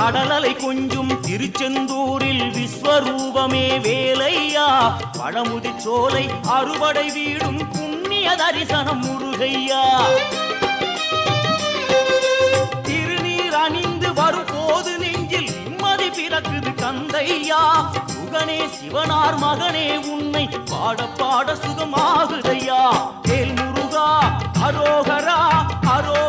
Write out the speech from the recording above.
கடலலை கொஞ்சும் திருச்செந்தூரில் விஸ்வரூபமே வேலையா பழமுதி சோலை அறுபடை வீடும் புண்ணிய தரிசனம் முருகையா திருநீர் அணிந்து வரும் போது நெஞ்சில் நிம்மதி பிறக்குது கந்தையா சுகனே சிவனார் மகனே உன்னை பாட பாட சுகமாகுதையா வேல் முருகா அரோகரா அரோ